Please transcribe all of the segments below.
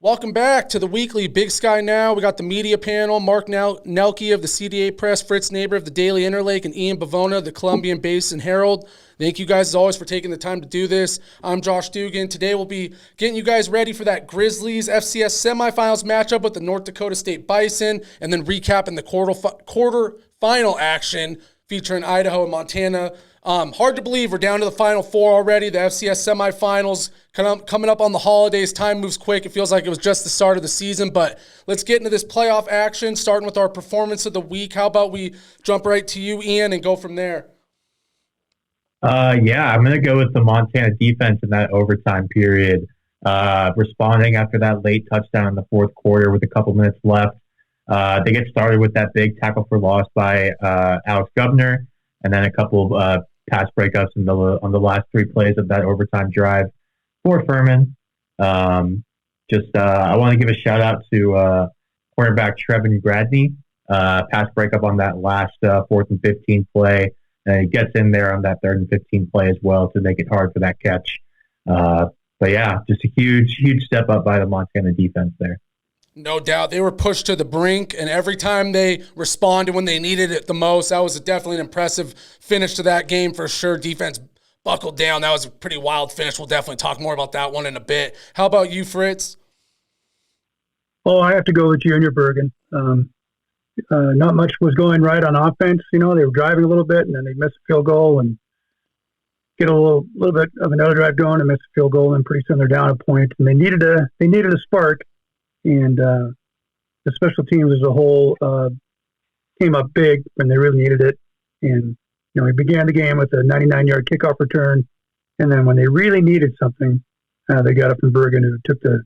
Welcome back to the weekly Big Sky Now. We got the media panel, Mark Nelke of the CDA Press, Fritz Neighbor of the Daily Interlake, and Ian Bivona of the Columbia Basin Herald. Thank you guys, as always, for taking the time to do this. I'm Josh Dugan. Today we'll be getting you guys ready for that Grizzlies FCS semifinals matchup with the North Dakota State Bison, and then recapping the quarter-final action featuring Idaho and Montana. Hard to believe we're down to the Final Four already. The FCS semifinals coming up on the holidays. Time moves quick. It feels like it was just the start of the season, but let's get into this playoff action, starting with our performance of the week. How about we jump right to you, Ian, and go from there? I'm going to go with the Montana defense in that overtime period, responding after that late touchdown in the fourth quarter with a couple minutes left. They get started with that big tackle for loss by Alex Governor, and then a couple of pass breakups on the last three plays of that overtime drive for Furman. I want to give a shout out to cornerback Trevin Gradney, pass breakup on that last 4th and 15 play. And he gets in there on that 3rd and 15 play as well to make it hard for that catch. Just a huge step up by the Montana defense there. No doubt. They were pushed to the brink, and every time they responded when they needed it the most, that was definitely an impressive finish to that game for sure. Defense buckled down. That was a pretty wild finish. We'll definitely talk more about that one in a bit. How about you, Fritz? Oh, I have to go with Junior Bergen. Not much was going right on offense. They were driving a little bit, and then they missed a field goal and get a little bit of another drive going and miss a field goal, and pretty soon they're down a point. And they needed a spark. And the special teams as a whole came up big when they really needed it. And, we began the game with a 99-yard kickoff return. And then when they really needed something, they got it from Bergen, who took the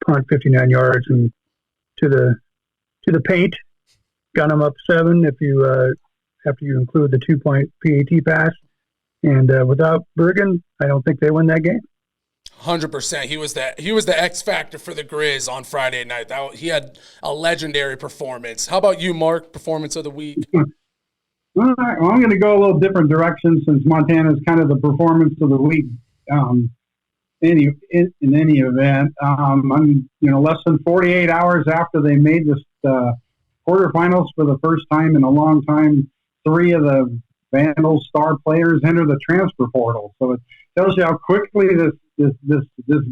punt 59 yards and to the paint, got them up 7 after you include the 2-point PAT pass. And without Bergen, I don't think they win that game. 100%. He was the X factor for the Griz on Friday night. He had a legendary performance. How about you, Mark? Performance of the week? Well, I'm going to go a little different direction since Montana is kind of the performance of the week. In any event, I'm less than 48 hours after they made this quarterfinals for the first time in a long time. 3 of the Vandals star players enter the transfer portal, so it tells you how quickly this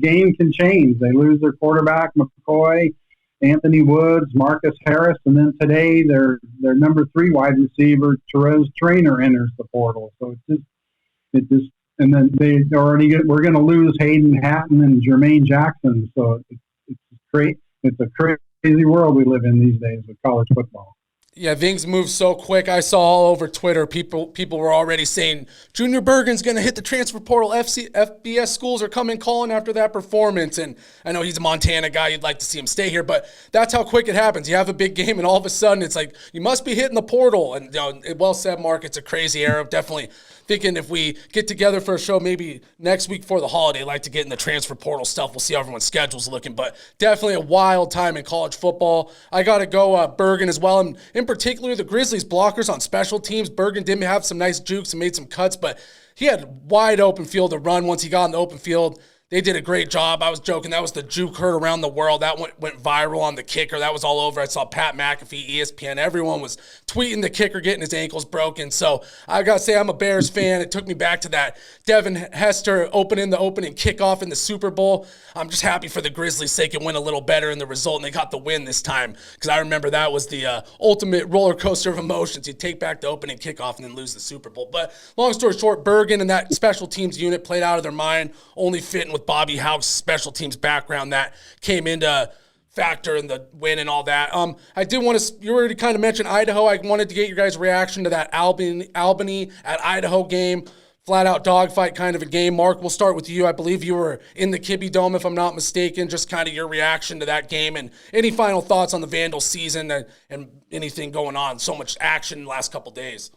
game can change. They lose their quarterback McCoy, Anthony Woods, Marcus Harris, and then today their number 3 wide receiver Therese Trainer enters the portal. So it just and then we're going to lose Hayden Hatton and Jermaine Jackson. So it's great. It's a crazy world we live in these days with college football. Yeah, things move so quick. I saw all over Twitter, people were already saying, Junior Bergen's going to hit the transfer portal. FBS schools are coming calling after that performance. And I know he's a Montana guy. You'd like to see him stay here. But that's how quick it happens. You have a big game, and all of a sudden it's like, you must be hitting the portal. And well said, Mark. It's a crazy era. Definitely thinking if we get together for a show maybe next week before the holiday, I'd like to get in the transfer portal stuff. We'll see how everyone's schedule's looking. But definitely a wild time in college football. I got to go Bergen as well. And in particular, the Grizzlies blockers on special teams. Bergen did have some nice jukes and made some cuts, but he had wide open field to run once he got in the open field. They did a great job. I was joking. That was the juke heard around the world. That went viral on the kicker. That was all over. I saw Pat McAfee, ESPN. Everyone was tweeting the kicker getting his ankles broken. So I got to say I'm a Bears fan. It took me back to that Devin Hester opening kickoff in the Super Bowl. I'm just happy for the Grizzlies' sake it went a little better in the result, and they got the win this time because I remember that was the ultimate roller coaster of emotions. You take back the opening kickoff and then lose the Super Bowl. But long story short, Bergen and that special teams unit played out of their mind, only fitting with Bobby Houck's special teams background that came into factor in the win and all that. I did want to, you already kind of mentioned Idaho. I wanted to get your guys' reaction to that Albany at Idaho game. Flat out dogfight kind of a game. Mark, we'll start with you. I believe you were in the Kibbe Dome, if I'm not mistaken. Just kind of your reaction to that game and any final thoughts on the Vandals season and anything going on. So much action in the last couple days.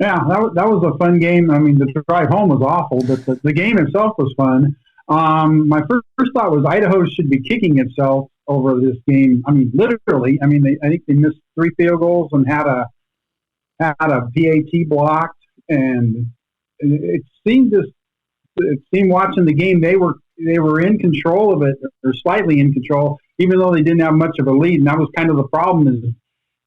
Yeah, that was a fun game. I mean, the drive home was awful, but the game itself was fun. My first thought was Idaho should be kicking itself over this game. I mean, literally. I mean, I think they missed 3 field goals and had a PAT blocked, and it seemed watching the game they were they were in control of it, or slightly in control, even though they didn't have much of a lead. And that was kind of the problem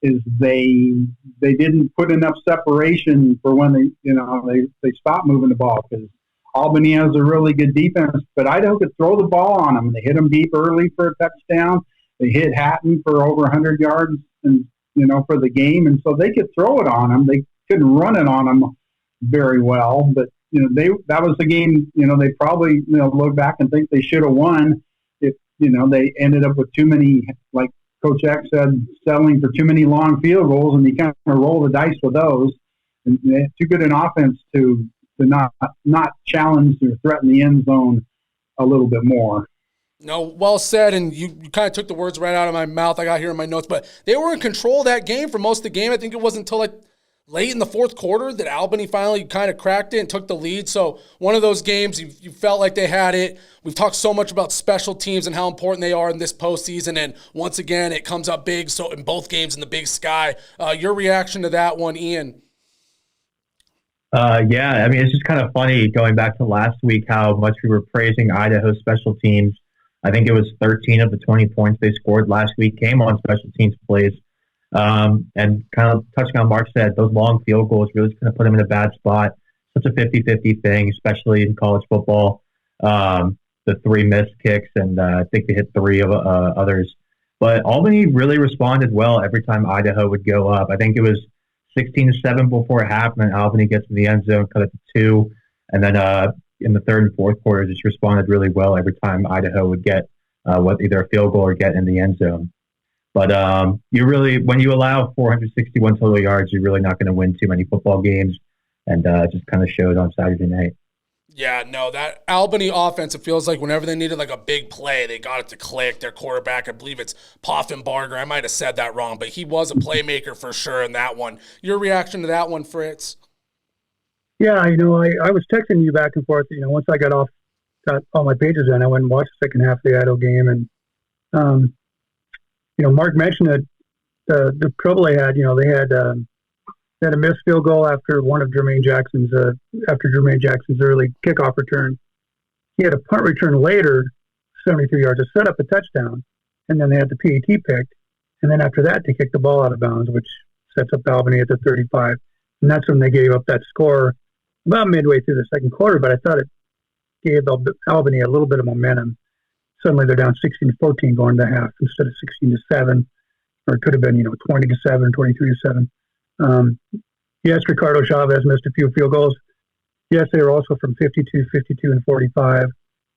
is they didn't put enough separation for when they stopped moving the ball, because Albany has a really good defense, but Idaho could throw the ball on them. They hit them deep early for a touchdown. They hit Hatton for over 100 yards and for the game, and so they could throw it on them. They couldn't run it on them very well, but that was the game. They probably look back and think they should have won if they ended up with too many, like Coach X said, settling for too many long field goals, and you kind of roll the dice with those. And they had too good an offense to not challenge or threaten the end zone a little bit more. No, well said, and you kind of took the words right out of my mouth. I got here in my notes, but they were in control of that game for most of the game. I think it wasn't until like late in the fourth quarter that Albany finally kind of cracked it and took the lead. So one of those games you felt like they had it. We've talked so much about special teams and how important they are in this postseason, and once again it comes up big. So in both games in the Big Sky, your reaction to that one, Ian? Yeah, I mean, it's just kind of funny going back to last week how much we were praising Idaho's special teams. I think it was 13 of the 20 points they scored last week came on special teams plays. And kind of touching on Mark said, those long field goals really just kind of put them in a bad spot. Such a 50-50 thing, especially in college football. The 3 missed kicks, and I think they hit 3 of others. But Albany really responded well every time Idaho would go up. I think it was 16-7 before half, and then Albany gets in the end zone, cut it to 2. And then in the third and fourth quarters, just responded really well every time Idaho would get either a field goal or get in the end zone. But when you allow 461 total yards, you're really not going to win too many football games, and just kind of showed on Saturday night. Yeah, no, that Albany offense, it feels like whenever they needed like a big play, they got it to click. Their quarterback, I believe it's Poffenbarger. I might have said that wrong, but he was a playmaker for sure in that one. Your reaction to that one, Fritz? Yeah, I was texting you back and forth. Once I got all my pages in, I went and watched the second half of the Idaho game, and Mark mentioned that the trouble they had. They had a missed field goal after one of Jermaine Jackson's early kickoff return. He had a punt return later, 73 yards, to set up a touchdown, and then they had the PAT picked, and then after that they kicked the ball out of bounds, which sets up Albany at the 35, and that's when they gave up that score about midway through the second quarter. But I thought it gave Albany a little bit of momentum. Suddenly they're down 16-14 going to half instead of 16-7, or it could have been 20-7, 23-7. Yes, Ricardo Chavez missed a few field goals. Yes, they were also from 52, 52, and 45.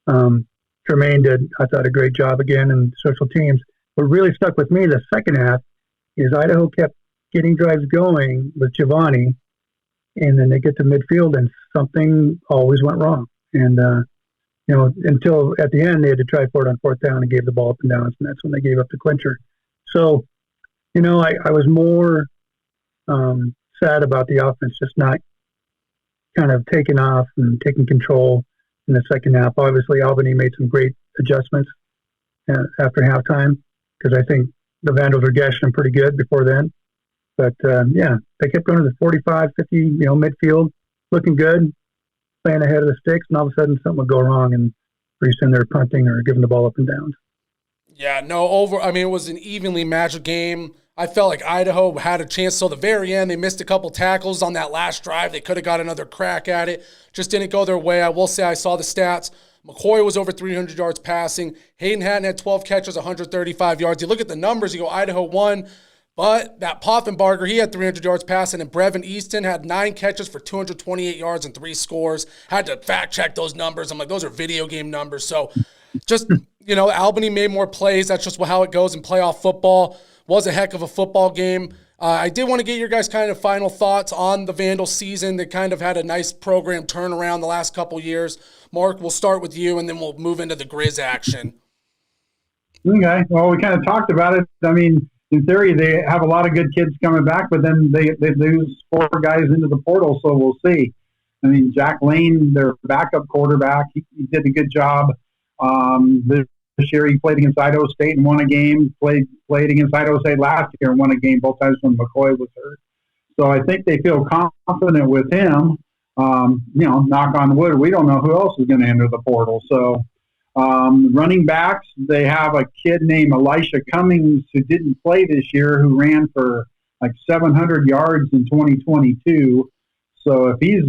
Jermaine did, I thought, a great job again in special teams. What really stuck with me the second half is Idaho kept getting drives going with Giovanni, and then they get to midfield and something always went wrong. And, until at the end they had to try for it on fourth down and gave the ball up and down, and that's when they gave up the clincher. So, I was more sad about the offense just not kind of taking off and taking control in the second half. Obviously, Albany made some great adjustments after halftime, because I think the Vandals were gashing them pretty good before then. But, they kept going to the 45, 50, midfield, looking good, playing ahead of the sticks, and all of a sudden something would go wrong, and pretty soon they're punting or giving the ball up and down. Yeah, it was an evenly matched game. I felt like Idaho had a chance till the very end. They missed a couple tackles on that last drive. They could have got another crack at it. Just didn't go their way. I will say I saw the stats. McCoy was over 300 yards passing. Hayden Hatton had 12 catches, 135 yards. You look at the numbers, you go, Idaho won. But that Poffenbarger, he had 300 yards passing, and Brevin Easton had 9 catches for 228 yards and 3 scores. Had to fact-check those numbers. I'm like, those are video game numbers. So just, Albany made more plays. That's just how it goes in playoff football. Was a heck of a football game. I did want to get your guys' kind of final thoughts on the Vandals season. They kind of had a nice program turnaround the last couple years. Mark, we'll start with you, and then we'll move into the Griz action. Okay. Well, we kind of talked about it. I mean, in theory, they have a lot of good kids coming back, but then they lose 4 guys into the portal, so we'll see. I mean, Jack Lane, their backup quarterback, he did a good job. This year he played against Idaho State and won a game, played against Idaho State last year and won a game both times when McCoy was hurt. So I think they feel confident with him. Knock on wood, we don't know who else is going to enter the portal. So Running backs, they have a kid named Elisha Cummings who didn't play this year, who ran for like 700 yards in 2022. So if he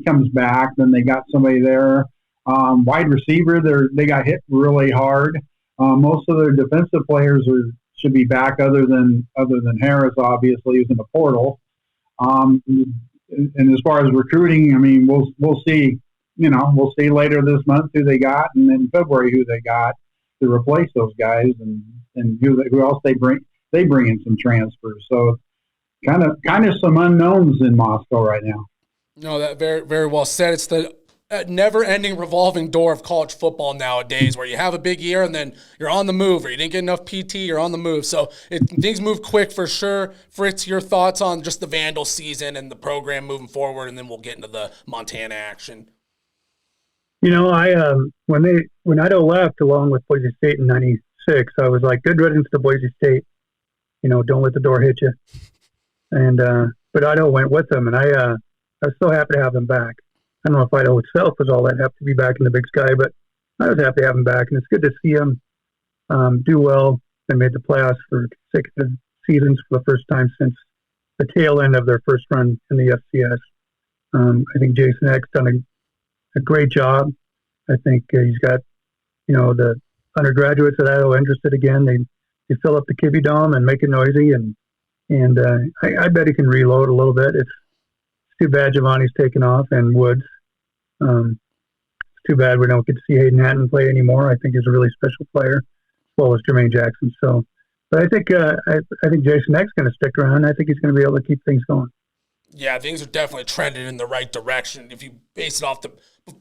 comes back, then they got somebody there. Wide receiver, they got hit really hard. Most of their defensive players should be back, other than Harris, obviously, who's in the portal. And as far as recruiting, I mean, we'll see. We'll see later this month who they got, and in February who they got to replace those guys, and who else they bring. They bring in some transfers, so kind of some unknowns in Moscow right now. No, that very, very well said. It's the never-ending revolving door of college football nowadays, where you have a big year and then you're on the move, or you didn't get enough PT, you're on the move. So things move quick for sure. Fritz, your thoughts on just the Vandal season and the program moving forward, and then we'll get into the Montana action. I when Idaho left along with Boise State in '96, I was like, good riddance to Boise State. Don't let the door hit you. And but Idaho went with them, and I was so happy to have them back. I don't know if Idaho itself was all that happy to be back in the Big Sky, but I was happy to have them back, and it's good to see them do well. They made the playoffs for consecutive seasons for the first time since the tail end of their first run in the FCS. I think Jason Eck's done a great job. I think he's got, the undergraduates at Idaho interested again. They fill up the Kibbe Dome and make it noisy, and I bet he can reload a little bit. It's too bad Giovanni's taken off and Woods. It's too bad we don't get to see Hayden Hatton play anymore. I think he's a really special player, as well as Jermaine Jackson. So, but I think Jason Eck's going to stick around. I think he's going to be able to keep things going. Yeah, things are definitely trending in the right direction. If you base it off the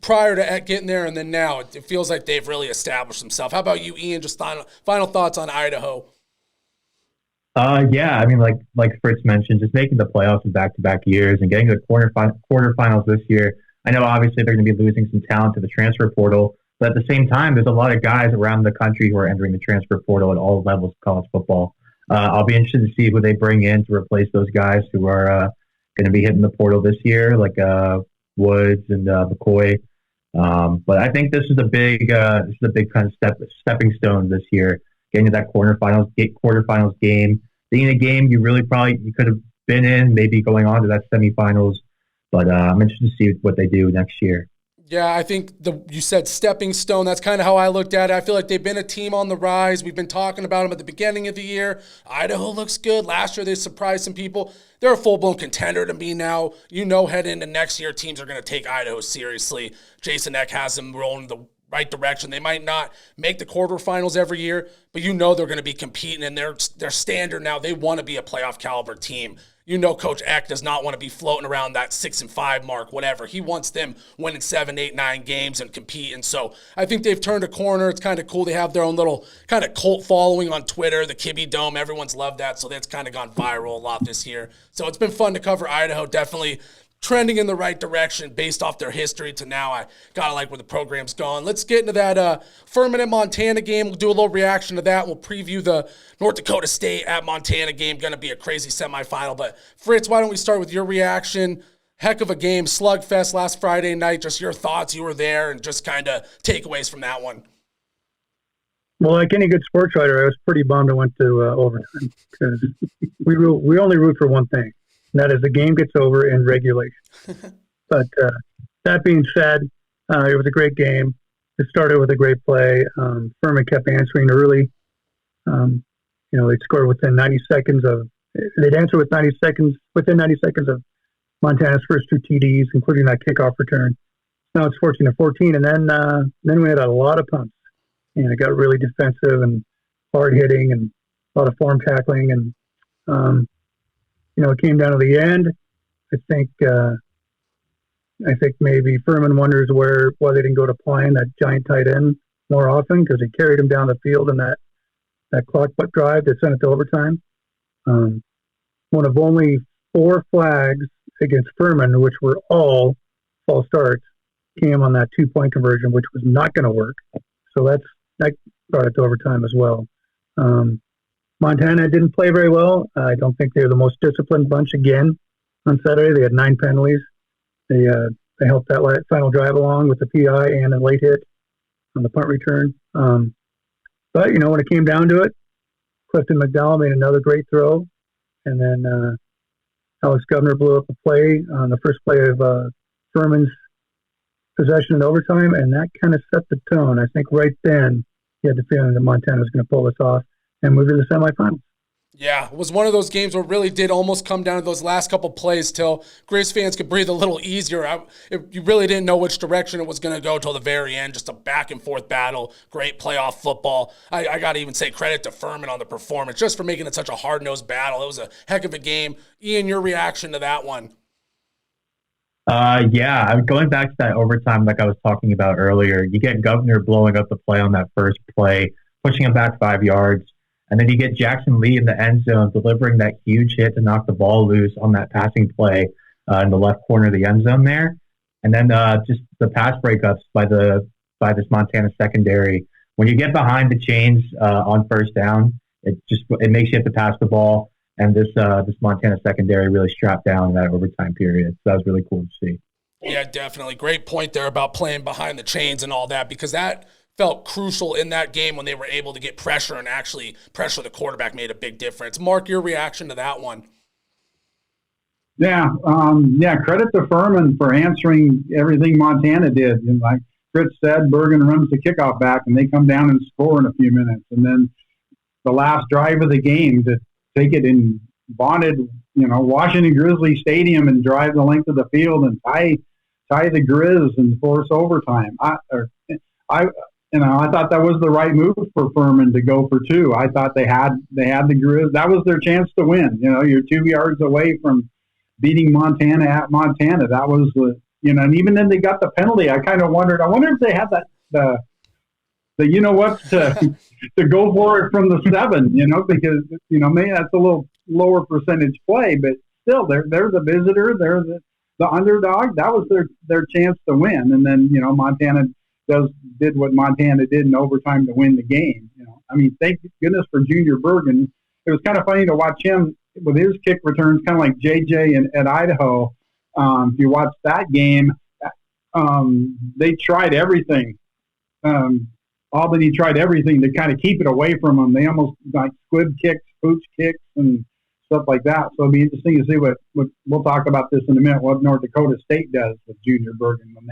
prior to getting there and then now, it feels like they've really established themselves. How about you, Ian? Just final thoughts on Idaho. Yeah, I mean, like Fritz mentioned, just making the playoffs in back-to-back years and getting to the quarterfinals this year. I know obviously they're going to be losing some talent to the transfer portal, but at the same time, there's a lot of guys around the country who are entering the transfer portal at all levels of college football. I'll be interested to see who they bring in to replace those guys who are going to be hitting the portal this year, like Woods and McCoy. But I think this is a big kind of stepping stone this year, getting to that quarterfinals game, being a game you could have been in, maybe going on to that semifinals. But I'm interested to see what they do next year. Yeah, I think you said stepping stone. That's kind of how I looked at it. I feel like they've been a team on the rise. We've been talking about them at the beginning of the year. Idaho looks good. Last year they surprised some people. They're a full-blown contender to me now. Heading into next year, teams are going to take Idaho seriously. Jason Eck has them rolling the right direction. They might not make the quarterfinals every year, but they're going to be competing, and their standard now, they want to be a playoff caliber team. Coach Eck does not want to be floating around that 6-5 mark, whatever. He wants them winning 7, 8, 9 games and competing. So I think they've turned a corner. It's kind of cool. They have their own little kind of cult following on Twitter, the Kibbe Dome. Everyone's loved that. So that's kind of gone viral a lot this year. So it's been fun to cover Idaho. Definitely trending in the right direction based off their history to now. I gotta like where the program's gone. Let's get into that Furman and Montana game. We'll do a little reaction to that. We'll preview the North Dakota State at Montana game. Going to be a crazy semifinal. But Fritz, why don't we start with your reaction? Heck of a game, slugfest last Friday night. Just your thoughts. You were there, and just kind of takeaways from that one. Well, like any good sports writer, I was pretty bummed I went to overtime, because we only root for one thing. And that is the game gets over in regulation. But that being said, it was a great game. It started with a great play. Furman kept answering early. They scored within 90 seconds of. They'd answer within 90 seconds of Montana's first 2 TDs, including that kickoff return. Now it's 14-14, and then we had a lot of punts, and it got really defensive and hard hitting and a lot of form tackling, and it came down to the end. I think maybe Furman wonders why they didn't go to playing that giant tight end more often, because he carried him down the field in that clock butt drive that sent it to overtime. One of only 4 flags against Furman, which were all false starts, came on that 2-point conversion, which was not going to work. So that brought it to overtime as well. Montana didn't play very well. I don't think they were the most disciplined bunch again on Saturday. They had 9 penalties. They helped that final drive along with the PI and a late hit. on the punt return. But, when it came down to it, Clifton McDowell made another great throw. And then Alex Governor blew up a play on the first play of Furman's possession in overtime, and that kind of set the tone. I think right then he had the feeling that Montana was going to pull this off and move to the semifinals. Yeah, it was one of those games where it really did almost come down to those last couple plays till Griz fans could breathe a little easier. You really didn't know which direction it was going to go till the very end, just a back-and-forth battle, great playoff football. I got to even say credit to Furman on the performance just for making it such a hard-nosed battle. It was a heck of a game. Ian, your reaction to that one? Yeah, going back to that overtime like I was talking about earlier, you get Governor blowing up the play on that first play, pushing him back 5 yards. And then you get Jackson Lee in the end zone delivering that huge hit to knock the ball loose on that passing play in the left corner of the end zone there. And then just the pass breakups by this Montana secondary. When you get behind the chains on first down, it makes you have to pass the ball. And this Montana secondary really strapped down in that overtime period. So that was really cool to see. Yeah, definitely. Great point there about playing behind the chains and all that, because that felt crucial in that game when they were able to get pressure and actually pressure the quarterback made a big difference. Mark, your reaction to that one? Yeah, credit to Furman for answering everything Montana did. And like Fritz said, Bergen runs the kickoff back, and they come down and score in a few minutes. And then the last drive of the game to take it in bonded, Washington Grizzlies Stadium and drive the length of the field and tie the Griz and force overtime. I thought that was the right move for Furman to go for two. I thought they had the Griz. That was their chance to win. You're 2 yards away from beating Montana at Montana. That was and even then they got the penalty. I kind of wondered. I wonder if they had to go for it from the 7. Because maybe that's a little lower percentage play, but still they're the visitor. They're the underdog. That was their chance to win. And then Montana did what Montana did in overtime to win the game. Thank goodness for Junior Bergen. It was kind of funny to watch him with his kick returns, kind of like JJ at Idaho. If you watch that game, they tried everything. Albany tried everything to kind of keep it away from them. They almost like squib kicks, pooch kicks, and stuff like that. So it'll be interesting to see what we'll talk about this in a minute, what North Dakota State does with Junior Bergen when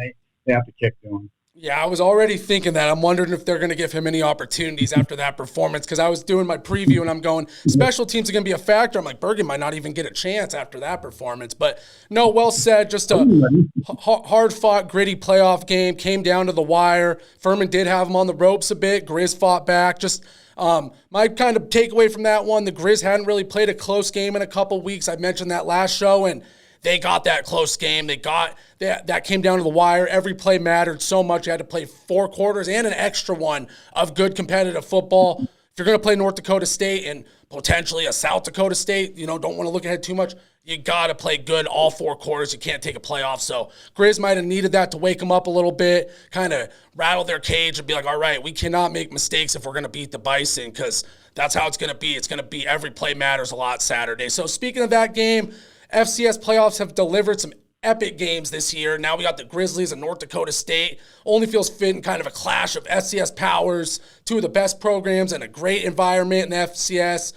they have to kick to him. Yeah, I was already thinking that. I'm wondering if they're going to give him any opportunities after that performance, because I was doing my preview and I'm going, special teams are going to be a factor. I'm like, Bergen might not even get a chance after that performance. But no, well said. Just a hard-fought, gritty playoff game. Came down to the wire. Furman did have him on the ropes a bit. Griz fought back. Just my kind of takeaway from that one, the Griz hadn't really played a close game in a couple weeks. I mentioned that last show, and they got that close game. That came down to the wire. Every play mattered so much. You had to play 4 quarters and an extra one of good competitive football. If you're going to play North Dakota State and potentially a South Dakota State, don't want to look ahead too much, you got to play good all 4 quarters. You can't take a playoff. So Griz might have needed that to wake them up a little bit, kind of rattle their cage and be like, all right, we cannot make mistakes if we're going to beat the Bison, because that's how it's going to be. It's going to be every play matters a lot Saturday. So speaking of that game, FCS playoffs have delivered some epic games this year. Now we got the Grizzlies and North Dakota State. Only feels fit in kind of a clash of FCS powers, 2 of the best programs and a great environment in the FCS.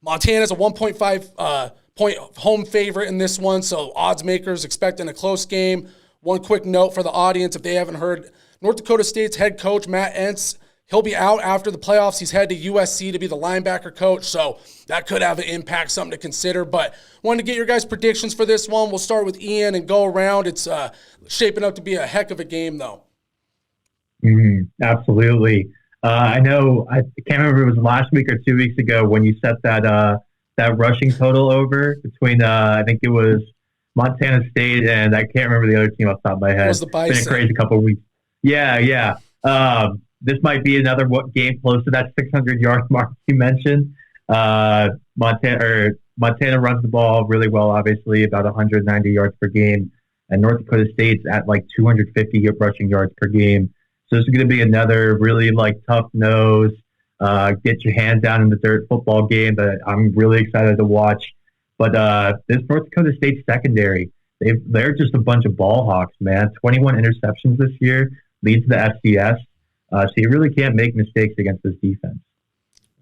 Montana's a 1.5 point home favorite in this one, so odds makers expecting a close game. One quick note for the audience, if they haven't heard, North Dakota State's head coach, Matt Entz, he'll be out after the playoffs. He's headed to USC to be the linebacker coach, so that could have an impact, something to consider. But wanted to get your guys' predictions for this one. We'll start with Ian and go around. It's shaping up to be a heck of a game, though. Absolutely. I know, I can't remember if it was last week or 2 weeks ago when you set that rushing total over between, I think it was Montana State and I can't remember the other team off the top of my head. It was the Bison. It's been a crazy couple of weeks. Yeah. This might be another game close to that 600-yard mark you mentioned. Montana runs the ball really well, obviously, about 190 yards per game. And North Dakota State's at like 250 rushing yards per game. So this is going to be another really tough nose, get your hand down in the dirt football game that I'm really excited to watch. But this North Dakota State secondary, they're just a bunch of ball hawks, man. 21 interceptions this year, leads the FCS. So you really can't make mistakes against this defense.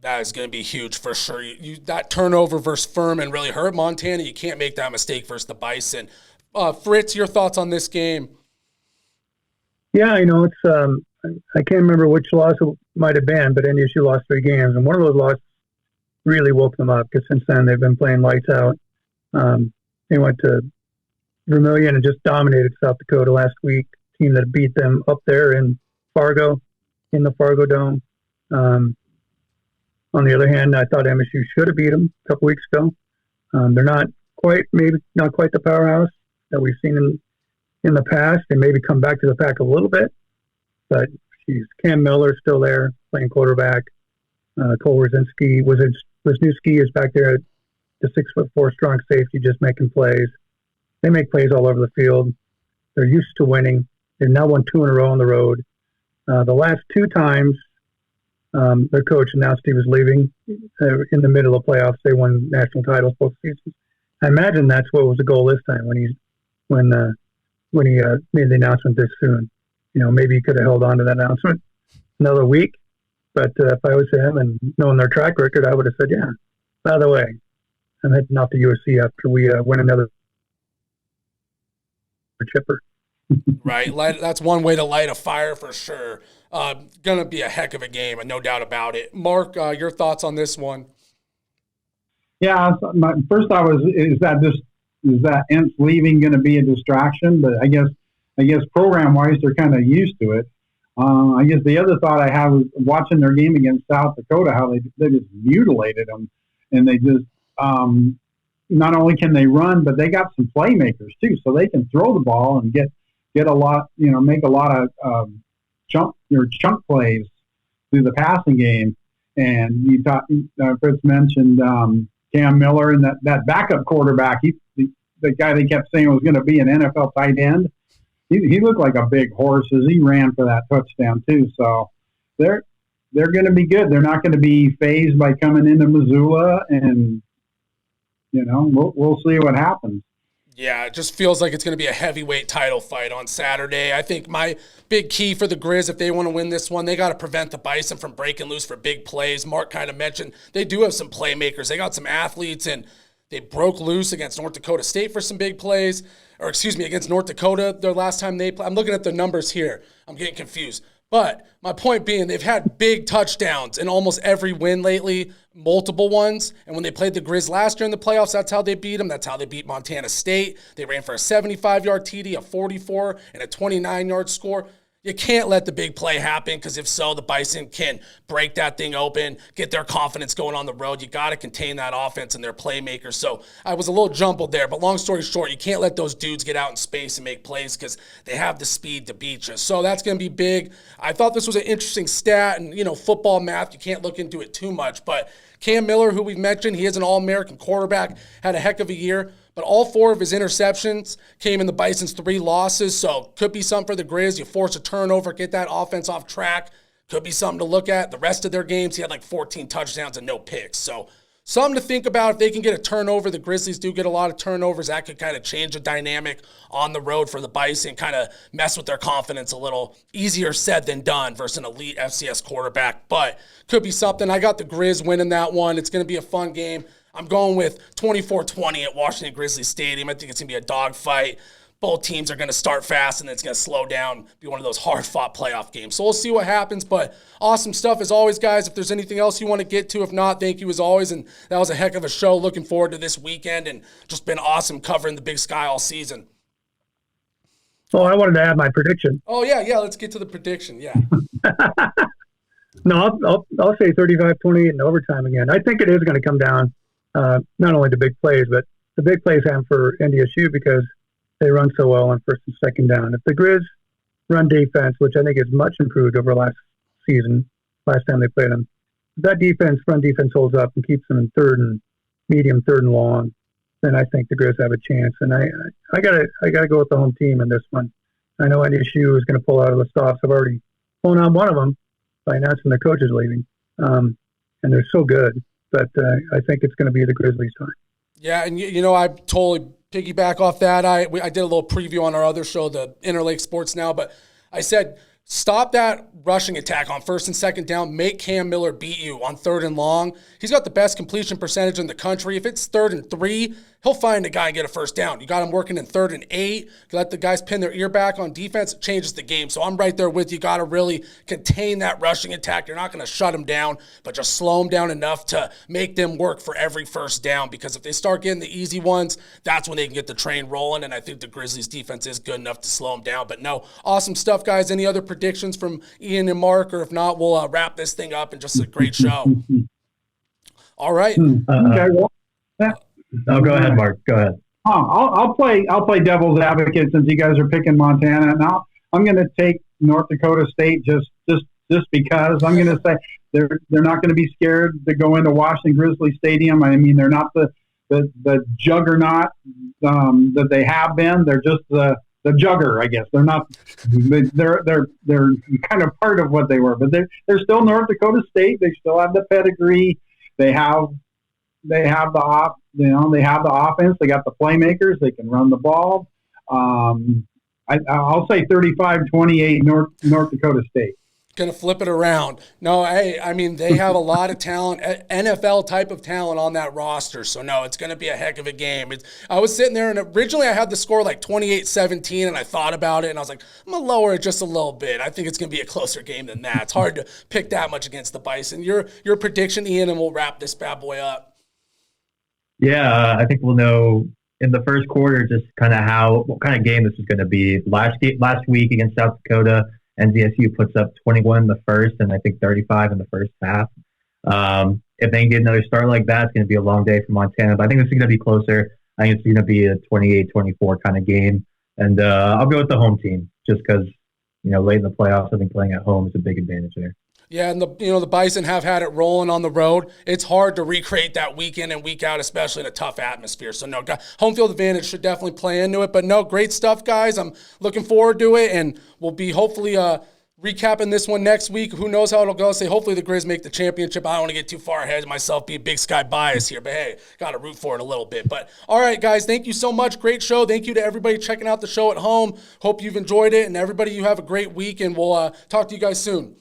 That is going to be huge for sure. That turnover versus Furman really hurt Montana. You can't make that mistake versus the Bison. Fritz, your thoughts on this game? Yeah, it's I can't remember which loss it might have been, but NDSU lost 3 games, and one of those losses really woke them up because since then they've been playing lights out. They went to Vermilion and just dominated South Dakota last week. Team that beat them up there in Fargo, in the Fargo Dome. On the other hand, I thought MSU should have beat them a couple weeks ago. They're maybe not quite the powerhouse that we've seen in the past. They maybe come back to the pack a little bit, but Cam Miller's still there playing quarterback. Cole Wisniewski is back there at the 6'4" strong safety, just making plays. They make plays all over the field. They're used to winning. They've now won 2 in a row on the road. The last 2 times their coach announced he was leaving in the middle of playoffs. They won national titles both seasons. I imagine that's what was the goal this time when he made the announcement this soon. Maybe he could have held on to that announcement another week. But if I was him and knowing their track record, I would have said, yeah, by the way, I'm heading off to USC after we win another chipper. Right. That's one way to light a fire for sure. Going to be a heck of a game, and no doubt about it. Mark, your thoughts on this one? Yeah, my first thought was, is that Entz leaving going to be a distraction? But I guess program-wise, they're kind of used to it. I guess the other thought I have was watching their game against South Dakota, how they just mutilated them, and they just not only can they run, but they got some playmakers too, so they can throw the ball and get a lot, make a lot of chunk plays through the passing game. And Fritz mentioned Cam Miller and that backup quarterback. The guy they kept saying was going to be an NFL tight end. He looked like a big horse as he ran for that touchdown too. So they're going to be good. They're not going to be fazed by coming into Missoula, and we'll see what happens. Yeah, it just feels like it's going to be a heavyweight title fight on Saturday. I think my big key for the Griz, if they want to win this one, they got to prevent the Bison from breaking loose for big plays. Mark kind of mentioned they do have some playmakers. They got some athletes, and they broke loose against North Dakota State for some big plays. Against North Dakota, their last time they played. I'm looking at the numbers here. I'm getting confused. But my point being, they've had big touchdowns in almost every win lately, multiple ones. And when they played the Griz last year in the playoffs, that's how they beat them. That's how they beat Montana State. They ran for a 75-yard TD, a 44, and a 29-yard score. You can't let the big play happen, because if so, the Bison can break that thing open, get their confidence going on the road. You got to contain that offense and their playmakers. So I was a little jumbled there, but long story short, you can't let those dudes get out in space and make plays because they have the speed to beat you. So that's going to be big. I thought this was an interesting stat, and, football math, you can't look into it too much, but Cam Miller, who we've mentioned, he is an All-American quarterback, had a heck of a year. But all 4 of his interceptions came in the Bison's 3 losses, so could be something for the Griz. You force a turnover, get that offense off track. Could be something to look at. The rest of their games, he had like 14 touchdowns and no picks. So something to think about. If they can get a turnover, the Grizzlies do get a lot of turnovers. That could kind of change the dynamic on the road for the Bison, kind of mess with their confidence a little. Easier said than done versus an elite FCS quarterback, but could be something. I got the Griz winning that one. It's going to be a fun game. I'm going with 24-20 at Washington Grizzly Stadium. I think it's going to be a dogfight. Both teams are going to start fast, and then it's going to slow down, be one of those hard-fought playoff games. So we'll see what happens, but awesome stuff as always, guys. If there's anything else you want to get to, if not, thank you as always, and that was a heck of a show. Looking forward to this weekend, and just been awesome covering the Big Sky all season. Oh, I wanted to add my prediction. Oh, yeah, let's get to the prediction, yeah. No, I'll say 35-28 in overtime again. I think it is going to come down. Not only the big plays, but the big plays happen for NDSU because they run so well on first and second down. If the Griz run defense, which I think is much improved over last time they played them, if that run defense holds up and keeps them in third and long, then I think the Griz have a chance. And I gotta go with the home team in this one. I know NDSU is going to pull out of the stops. I've already pulled on one of them by announcing their coach is leaving, and they're so good. But I think it's going to be the Grizzlies' time. Yeah, and I totally piggyback off that. I did a little preview on our other show, the Interlake Sports Now, but I said Stop that rushing attack on first and second down. Make Cam Miller beat you on 3rd and long. He's got the best completion percentage in the country. If it's 3rd and 3, he'll find a guy and get a first down. You got him working in 3rd and 8. You let the guys pin their ear back on defense. It changes the game. So I'm right there with you. Got to really contain that rushing attack. You're not going to shut him down, but just slow him down enough to make them work for every first down, because if they start getting the easy ones, that's when they can get the train rolling, and I think the Grizzlies defense is good enough to slow them down. But no, awesome stuff, guys. Any other predictions from Ian and Mark, or if not, we'll wrap this thing up, and just a great show. All right. Okay, well, Go ahead, Mark. Go ahead. I'll play devil's advocate since you guys are picking Montana. Now I'm going to take North Dakota State just because. I'm going to say they're not going to be scared to go into Washington Grizzly Stadium. I mean, they're not the juggernaut that they have been. They're just the jugger, I guess. They're not. They're kind of part of what they were, but they're still North Dakota State. They still have the pedigree. They have the they have the offense. They got the playmakers. They can run the ball. I'll say 35-28 North Dakota State. Going to flip it around. No, I mean, they have a lot of talent, NFL type of talent on that roster. So, no, it's going to be a heck of a game. I was sitting there, and originally I had the score like 28-17, and I thought about it, and I was like, I'm going to lower it just a little bit. I think it's going to be a closer game than that. It's hard to pick that much against the Bison. Your prediction, Ian, and we'll wrap this bad boy up. Yeah, I think we'll know in the first quarter just kind of what kind of game this is going to be. Last week against South Dakota, NDSU puts up 21 in the first and I think 35 in the first half. If they can get another start like that, it's going to be a long day for Montana. But I think this is going to be closer. I think it's going to be a 28-24 kind of game. And I'll go with the home team just because, late in the playoffs, I think playing at home is a big advantage there. Yeah, and the Bison have had it rolling on the road. It's hard to recreate that week in and week out, especially in a tough atmosphere. So, no, home field advantage should definitely play into it. But, no, great stuff, guys. I'm looking forward to it, and we'll be hopefully recapping this one next week. Who knows how it'll go. Say, hopefully the Grizz make the championship. I don't want to get too far ahead of myself, be a Big Sky bias here. But, hey, got to root for it a little bit. But, all right, guys, thank you so much. Great show. Thank you to everybody checking out the show at home. Hope you've enjoyed it. And, everybody, you have a great week, and we'll talk to you guys soon.